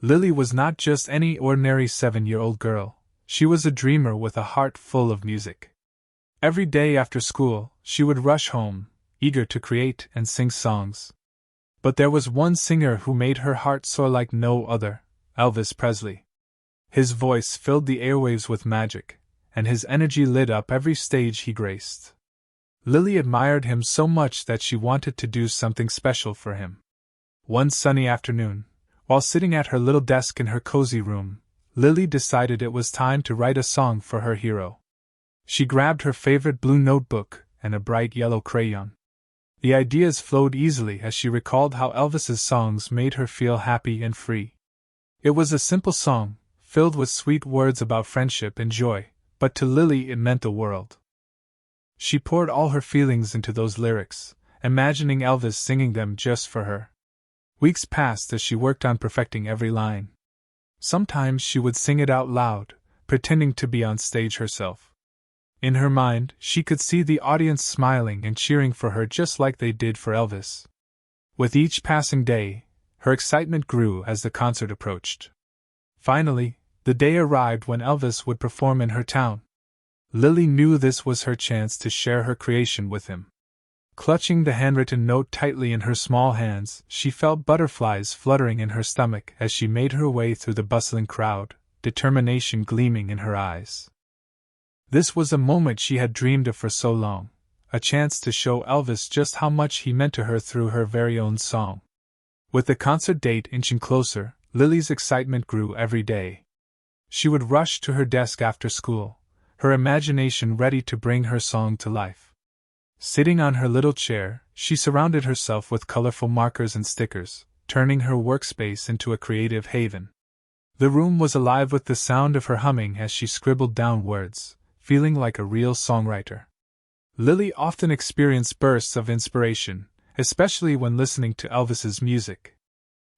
Lily was not just any ordinary 7-year-old girl, she was a dreamer with a heart full of music. Every day after school, she would rush home, eager to create and sing songs. But there was one singer who made her heart soar like no other, Elvis Presley. His voice filled the airwaves with magic, and his energy lit up every stage he graced. Lily admired him so much that she wanted to do something special for him. One sunny afternoon, while sitting at her little desk in her cozy room, Lily decided it was time to write a song for her hero. She grabbed her favorite blue notebook and a bright yellow crayon. The ideas flowed easily as she recalled how Elvis's songs made her feel happy and free. It was a simple song, filled with sweet words about friendship and joy, but to Lily it meant the world. She poured all her feelings into those lyrics, imagining Elvis singing them just for her. Weeks passed as she worked on perfecting every line. Sometimes she would sing it out loud, pretending to be on stage herself. In her mind, she could see the audience smiling and cheering for her just like they did for Elvis. With each passing day, her excitement grew as the concert approached. Finally, the day arrived when Elvis would perform in her town. Lily knew this was her chance to share her creation with him. Clutching the handwritten note tightly in her small hands, she felt butterflies fluttering in her stomach as she made her way through the bustling crowd, determination gleaming in her eyes. This was a moment she had dreamed of for so long, a chance to show Elvis just how much he meant to her through her very own song. With the concert date inching closer, Lily's excitement grew every day. She would rush to her desk after school, her imagination ready to bring her song to life. Sitting on her little chair, she surrounded herself with colorful markers and stickers, turning her workspace into a creative haven. The room was alive with the sound of her humming as she scribbled down words, feeling like a real songwriter. Lily often experienced bursts of inspiration, especially when listening to Elvis's music.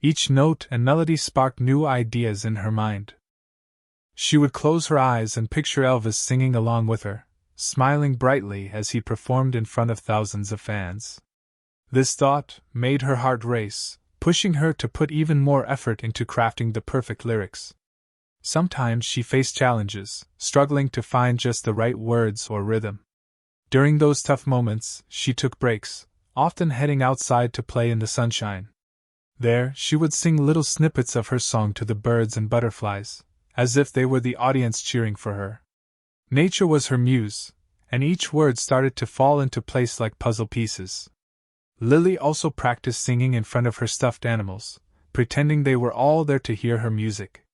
Each note and melody sparked new ideas in her mind. She would close her eyes and picture Elvis singing along with her, smiling brightly as he performed in front of thousands of fans. This thought made her heart race, pushing her to put even more effort into crafting the perfect lyrics. Sometimes she faced challenges, struggling to find just the right words or rhythm. During those tough moments, she took breaks, often heading outside to play in the sunshine. There, she would sing little snippets of her song to the birds and butterflies, as if they were the audience cheering for her. Nature was her muse, and each word started to fall into place like puzzle pieces. Lily also practiced singing in front of her stuffed animals, pretending they were all there to hear her music.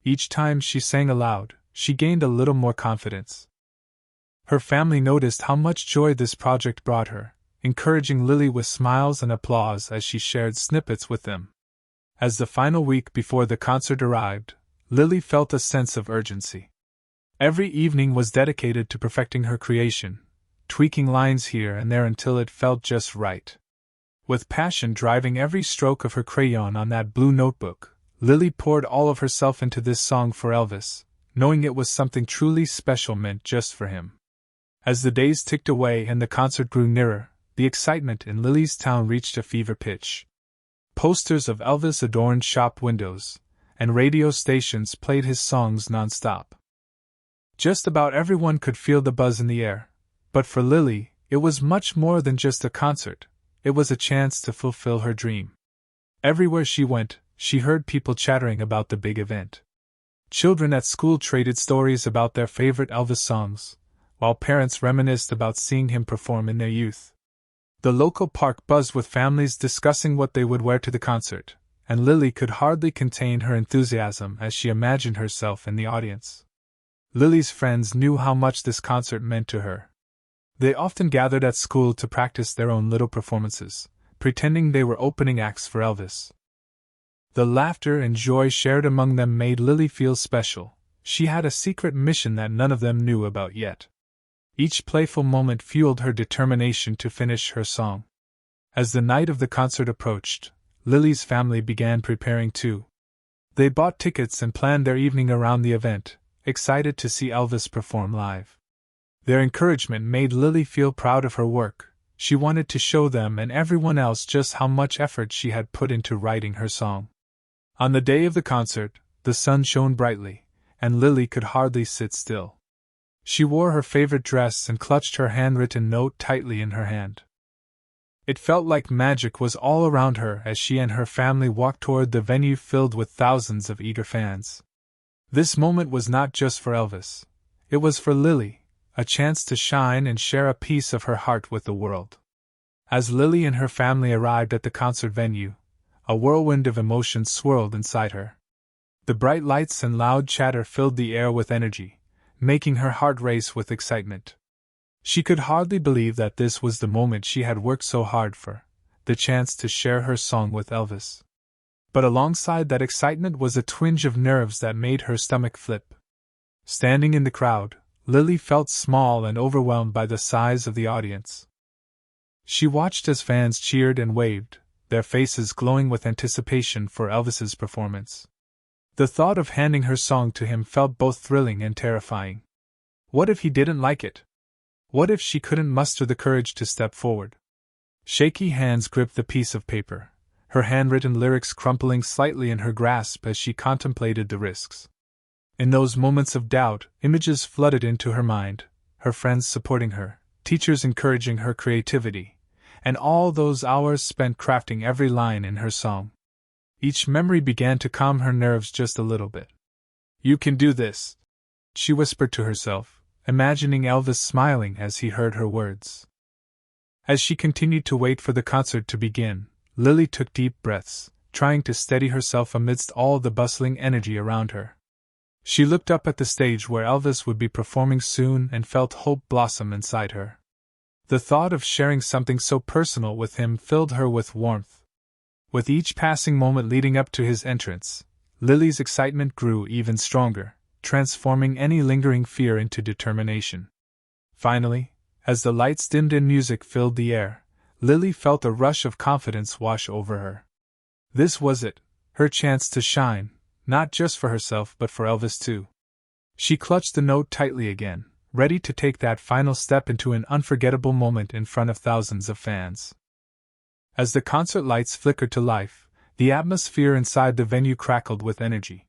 Each time she sang aloud, she gained a little more confidence. Her family noticed how much joy this project brought her, encouraging Lily with smiles and applause as she shared snippets with them. As the final week before the concert arrived, Lily felt a sense of urgency. Every evening was dedicated to perfecting her creation, tweaking lines here and there until it felt just right. With passion driving every stroke of her crayon on that blue notebook, Lily poured all of herself into this song for Elvis, knowing it was something truly special meant just for him. As the days ticked away and the concert grew nearer, the excitement in Lily's town reached a fever pitch. Posters of Elvis adorned shop windows, and radio stations played his songs non-stop. Just about everyone could feel the buzz in the air, but for Lily, it was much more than just a concert. It was a chance to fulfill her dream. Everywhere she went, she heard people chattering about the big event. Children at school traded stories about their favorite Elvis songs, while parents reminisced about seeing him perform in their youth. The local park buzzed with families discussing what they would wear to the concert, and Lily could hardly contain her enthusiasm as she imagined herself in the audience. Lily's friends knew how much this concert meant to her. They often gathered at school to practice their own little performances, pretending they were opening acts for Elvis. The laughter and joy shared among them made Lily feel special. She had a secret mission that none of them knew about yet. Each playful moment fueled her determination to finish her song. As the night of the concert approached, Lily's family began preparing too. They bought tickets and planned their evening around the event, excited to see Elvis perform live. Their encouragement made Lily feel proud of her work. She wanted to show them and everyone else just how much effort she had put into writing her song. On the day of the concert, the sun shone brightly, and Lily could hardly sit still. She wore her favorite dress and clutched her handwritten note tightly in her hand. It felt like magic was all around her as she and her family walked toward the venue filled with thousands of eager fans. This moment was not just for Elvis. It was for Lily, a chance to shine and share a piece of her heart with the world. As Lily and her family arrived at the concert venue, a whirlwind of emotions swirled inside her. The bright lights and loud chatter filled the air with energy, making her heart race with excitement. She could hardly believe that this was the moment she had worked so hard for, the chance to share her song with Elvis. But alongside that excitement was a twinge of nerves that made her stomach flip. Standing in the crowd, Lily felt small and overwhelmed by the size of the audience. She watched as fans cheered and waved, their faces glowing with anticipation for Elvis's performance. The thought of handing her song to him felt both thrilling and terrifying. What if he didn't like it? What if she couldn't muster the courage to step forward? Shaky hands gripped the piece of paper, her handwritten lyrics crumpling slightly in her grasp as she contemplated the risks. In those moments of doubt, images flooded into her mind, her friends supporting her, teachers encouraging her creativity, and all those hours spent crafting every line in her song. Each memory began to calm her nerves just a little bit. "You can do this," she whispered to herself, imagining Elvis smiling as he heard her words. As she continued to wait for the concert to begin, Lily took deep breaths, trying to steady herself amidst all the bustling energy around her. She looked up at the stage where Elvis would be performing soon and felt hope blossom inside her. The thought of sharing something so personal with him filled her with warmth. With each passing moment leading up to his entrance, Lily's excitement grew even stronger, transforming any lingering fear into determination. Finally, as the lights dimmed and music filled the air, Lily felt a rush of confidence wash over her. This was it, her chance to shine, not just for herself but for Elvis too. She clutched the note tightly again, ready to take that final step into an unforgettable moment in front of thousands of fans. As the concert lights flickered to life, the atmosphere inside the venue crackled with energy.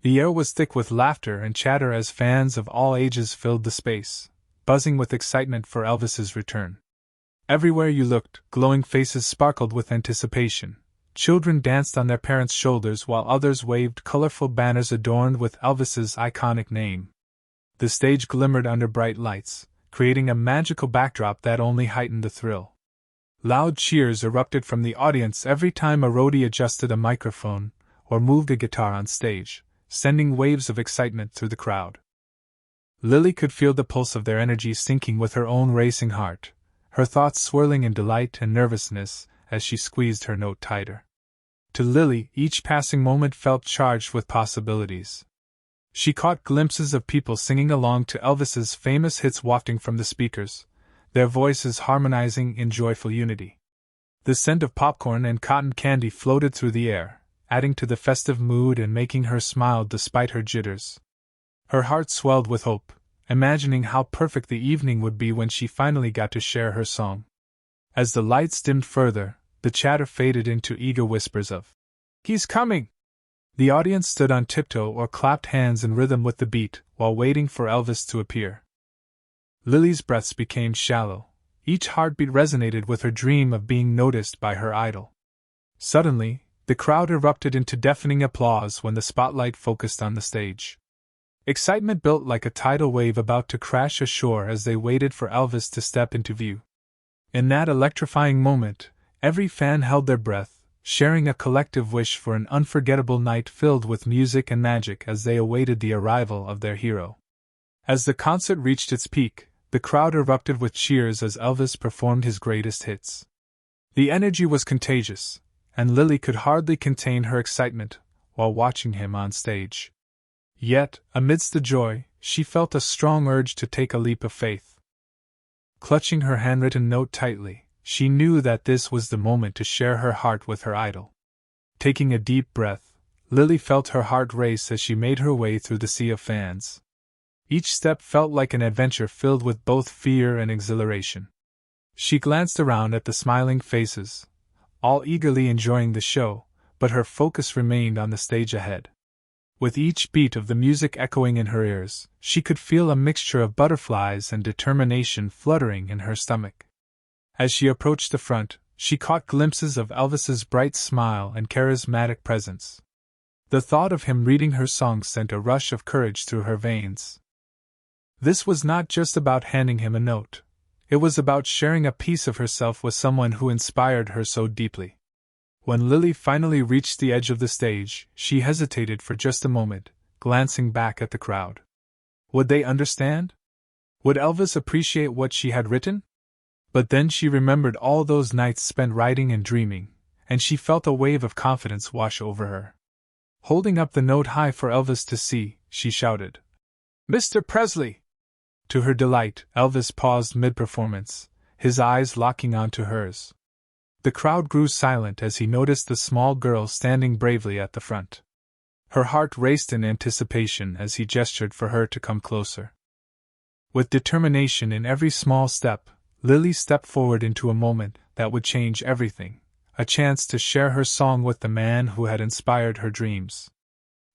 The air was thick with laughter and chatter as fans of all ages filled the space, buzzing with excitement for Elvis's return. Everywhere you looked, glowing faces sparkled with anticipation. Children danced on their parents' shoulders while others waved colorful banners adorned with Elvis's iconic name. The stage glimmered under bright lights, creating a magical backdrop that only heightened the thrill. Loud cheers erupted from the audience every time a roadie adjusted a microphone or moved a guitar on stage, sending waves of excitement through the crowd. Lily could feel the pulse of their energy syncing with her own racing heart, her thoughts swirling in delight and nervousness as she squeezed her note tighter. To Lily, each passing moment felt charged with possibilities. She caught glimpses of people singing along to Elvis's famous hits wafting from the speakers, their voices harmonizing in joyful unity. The scent of popcorn and cotton candy floated through the air, adding to the festive mood and making her smile despite her jitters. Her heart swelled with hope, imagining how perfect the evening would be when she finally got to share her song. As the lights dimmed further, the chatter faded into eager whispers of, "He's coming!" The audience stood on tiptoe or clapped hands in rhythm with the beat while waiting for Elvis to appear. Lily's breaths became shallow. Each heartbeat resonated with her dream of being noticed by her idol. Suddenly, the crowd erupted into deafening applause when the spotlight focused on the stage. Excitement built like a tidal wave about to crash ashore as they waited for Elvis to step into view. In that electrifying moment, every fan held their breath, sharing a collective wish for an unforgettable night filled with music and magic as they awaited the arrival of their hero. As the concert reached its peak, the crowd erupted with cheers as Elvis performed his greatest hits. The energy was contagious, and Lily could hardly contain her excitement while watching him on stage. Yet, amidst the joy, she felt a strong urge to take a leap of faith. Clutching her handwritten note tightly, she knew that this was the moment to share her heart with her idol. Taking a deep breath, Lily felt her heart race as she made her way through the sea of fans. Each step felt like an adventure filled with both fear and exhilaration. She glanced around at the smiling faces, all eagerly enjoying the show, but her focus remained on the stage ahead. With each beat of the music echoing in her ears, she could feel a mixture of butterflies and determination fluttering in her stomach. As she approached the front, she caught glimpses of Elvis's bright smile and charismatic presence. The thought of him reading her songs sent a rush of courage through her veins. This was not just about handing him a note. It was about sharing a piece of herself with someone who inspired her so deeply. When Lily finally reached the edge of the stage, she hesitated for just a moment, glancing back at the crowd. Would they understand? Would Elvis appreciate what she had written? But then she remembered all those nights spent writing and dreaming, and she felt a wave of confidence wash over her. Holding up the note high for Elvis to see, she shouted, "Mr. Presley!" To her delight, Elvis paused mid-performance, his eyes locking onto hers. The crowd grew silent as he noticed the small girl standing bravely at the front. Her heart raced in anticipation as he gestured for her to come closer. With determination in every small step, Lily stepped forward into a moment that would change everything, a chance to share her song with the man who had inspired her dreams.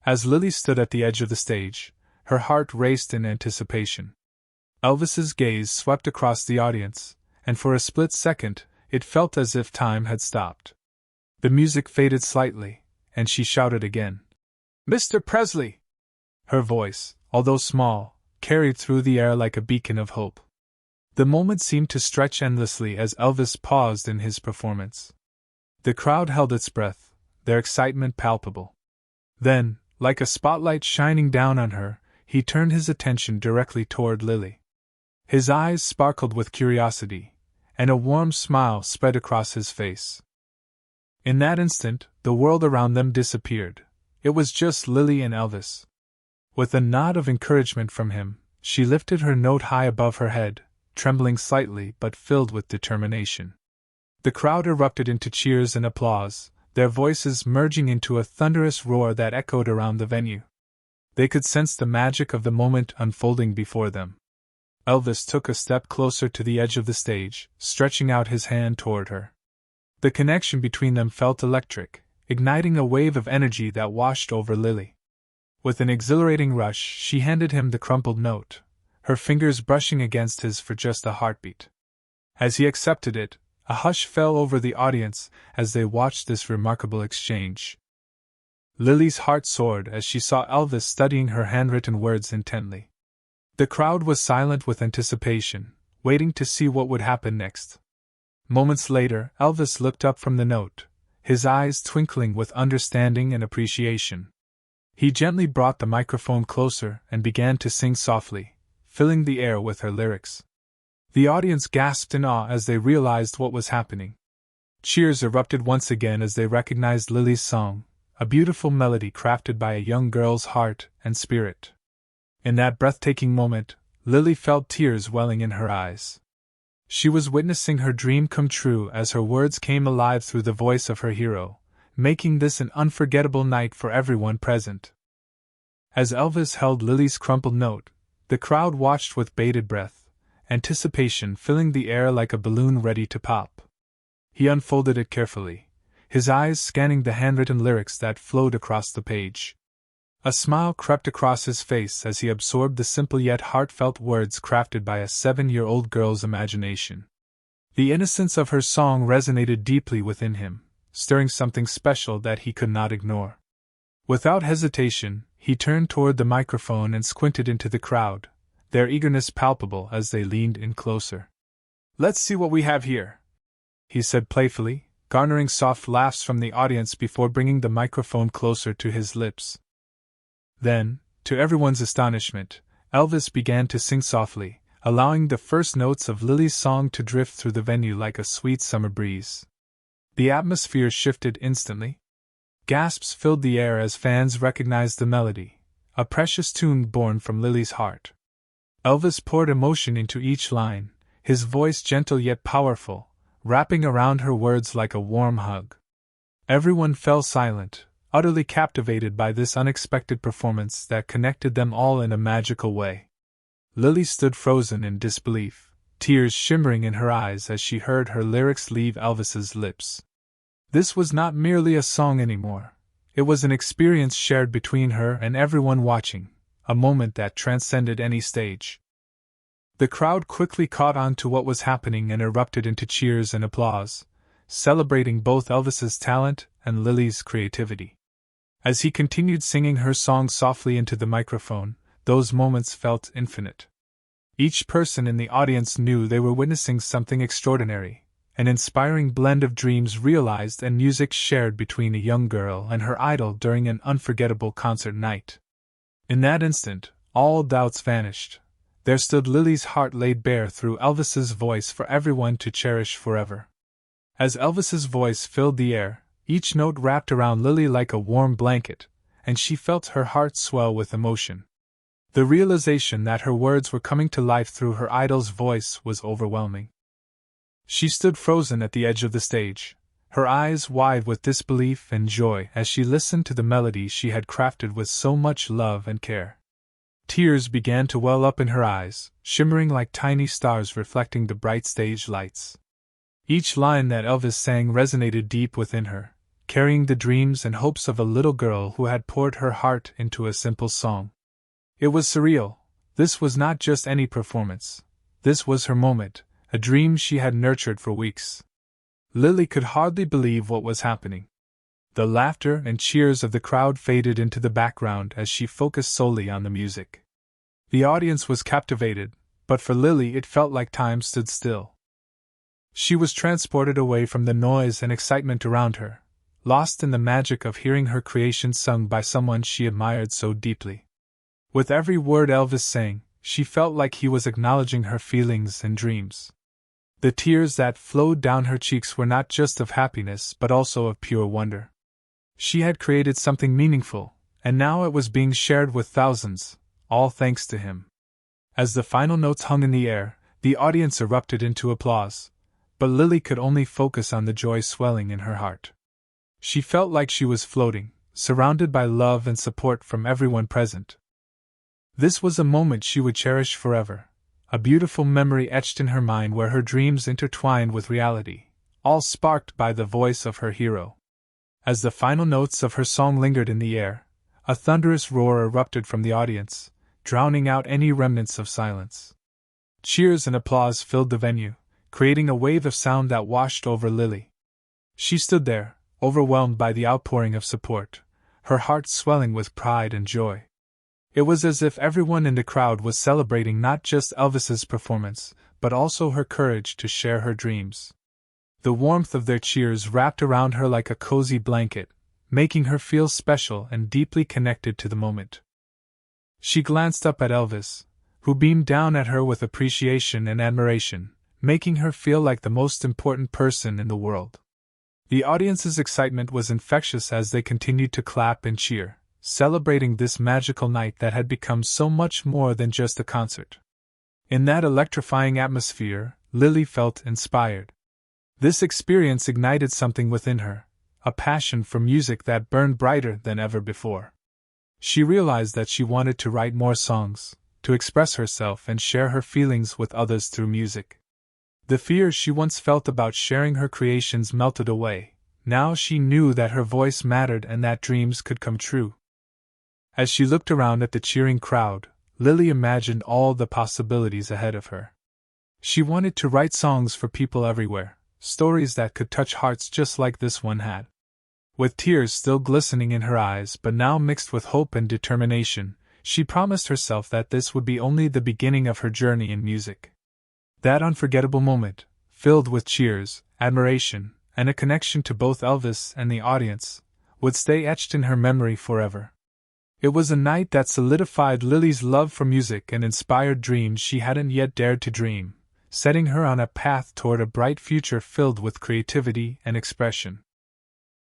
As Lily stood at the edge of the stage, her heart raced in anticipation. Elvis's gaze swept across the audience, and for a split second, it felt as if time had stopped. The music faded slightly, and she shouted again, "Mr. Presley!" Her voice, although small, carried through the air like a beacon of hope. The moment seemed to stretch endlessly as Elvis paused in his performance. The crowd held its breath, their excitement palpable. Then, like a spotlight shining down on her, he turned his attention directly toward Lily. His eyes sparkled with curiosity, and a warm smile spread across his face. In that instant, the world around them disappeared. It was just Lily and Elvis. With a nod of encouragement from him, she lifted her note high above her head, trembling slightly but filled with determination. The crowd erupted into cheers and applause, their voices merging into a thunderous roar that echoed around the venue. They could sense the magic of the moment unfolding before them. Elvis took a step closer to the edge of the stage, stretching out his hand toward her. The connection between them felt electric, igniting a wave of energy that washed over Lily. With an exhilarating rush, she handed him the crumpled note, her fingers brushing against his for just a heartbeat. As he accepted it, a hush fell over the audience as they watched this remarkable exchange. Lily's heart soared as she saw Elvis studying her handwritten words intently. The crowd was silent with anticipation, waiting to see what would happen next. Moments later, Elvis looked up from the note, his eyes twinkling with understanding and appreciation. He gently brought the microphone closer and began to sing softly, filling the air with her lyrics. The audience gasped in awe as they realized what was happening. Cheers erupted once again as they recognized Lily's song, a beautiful melody crafted by a young girl's heart and spirit. In that breathtaking moment, Lily felt tears welling in her eyes. She was witnessing her dream come true as her words came alive through the voice of her hero, making this an unforgettable night for everyone present. As Elvis held Lily's crumpled note, the crowd watched with bated breath, anticipation filling the air like a balloon ready to pop. He unfolded it carefully, his eyes scanning the handwritten lyrics that flowed across the page. A smile crept across his face as he absorbed the simple yet heartfelt words crafted by a 7-year-old girl's imagination. The innocence of her song resonated deeply within him, stirring something special that he could not ignore. Without hesitation, he turned toward the microphone and squinted into the crowd, their eagerness palpable as they leaned in closer. "Let's see what we have here," he said playfully, garnering soft laughs from the audience before bringing the microphone closer to his lips. Then, to everyone's astonishment, Elvis began to sing softly, allowing the first notes of Lily's song to drift through the venue like a sweet summer breeze. The atmosphere shifted instantly. Gasps filled the air as fans recognized the melody, a precious tune born from Lily's heart. Elvis poured emotion into each line, his voice gentle yet powerful, wrapping around her words like a warm hug. Everyone fell silent, utterly captivated by this unexpected performance that connected them all in a magical way. Lily stood frozen in disbelief, tears shimmering in her eyes as she heard her lyrics leave Elvis's lips. This was not merely a song anymore. It was an experience shared between her and everyone watching, a moment that transcended any stage. The crowd quickly caught on to what was happening and erupted into cheers and applause, celebrating both Elvis's talent and Lily's creativity. As he continued singing her song softly into the microphone, those moments felt infinite. Each person in the audience knew they were witnessing something extraordinary, an inspiring blend of dreams realized and music shared between a young girl and her idol during an unforgettable concert night. In that instant, all doubts vanished. There stood Lily's heart laid bare through Elvis's voice for everyone to cherish forever. As Elvis's voice filled the air, each note wrapped around Lily like a warm blanket, and she felt her heart swell with emotion. The realization that her words were coming to life through her idol's voice was overwhelming. She stood frozen at the edge of the stage, her eyes wide with disbelief and joy as she listened to the melody she had crafted with so much love and care. Tears began to well up in her eyes, shimmering like tiny stars reflecting the bright stage lights. Each line that Elvis sang resonated deep within her, carrying the dreams and hopes of a little girl who had poured her heart into a simple song. It was surreal. This was not just any performance. This was her moment, a dream she had nurtured for weeks. Lily could hardly believe what was happening. The laughter and cheers of the crowd faded into the background as she focused solely on the music. The audience was captivated, but for Lily it felt like time stood still. She was transported away from the noise and excitement around her, lost in the magic of hearing her creation sung by someone she admired so deeply. With every word Elvis sang, she felt like he was acknowledging her feelings and dreams. The tears that flowed down her cheeks were not just of happiness but also of pure wonder. She had created something meaningful, and now it was being shared with thousands, all thanks to him. As the final notes hung in the air, the audience erupted into applause, but Lily could only focus on the joy swelling in her heart. She felt like she was floating, surrounded by love and support from everyone present. This was a moment she would cherish forever, a beautiful memory etched in her mind where her dreams intertwined with reality, all sparked by the voice of her hero. As the final notes of her song lingered in the air, a thunderous roar erupted from the audience, drowning out any remnants of silence. Cheers and applause filled the venue, creating a wave of sound that washed over Lily. She stood there, overwhelmed by the outpouring of support, her heart swelling with pride and joy. It was as if everyone in the crowd was celebrating not just Elvis's performance, but also her courage to share her dreams. The warmth of their cheers wrapped around her like a cozy blanket, making her feel special and deeply connected to the moment. She glanced up at Elvis, who beamed down at her with appreciation and admiration, making her feel like the most important person in the world. The audience's excitement was infectious as they continued to clap and cheer, celebrating this magical night that had become so much more than just a concert. In that electrifying atmosphere, Lily felt inspired. This experience ignited something within her, a passion for music that burned brighter than ever before. She realized that she wanted to write more songs, to express herself and share her feelings with others through music. The fears she once felt about sharing her creations melted away. Now she knew that her voice mattered and that dreams could come true. As she looked around at the cheering crowd, Lily imagined all the possibilities ahead of her. She wanted to write songs for people everywhere, stories that could touch hearts just like this one had. With tears still glistening in her eyes but now mixed with hope and determination, she promised herself that this would be only the beginning of her journey in music. That unforgettable moment, filled with cheers, admiration, and a connection to both Elvis and the audience, would stay etched in her memory forever. It was a night that solidified Lily's love for music and inspired dreams she hadn't yet dared to dream, setting her on a path toward a bright future filled with creativity and expression.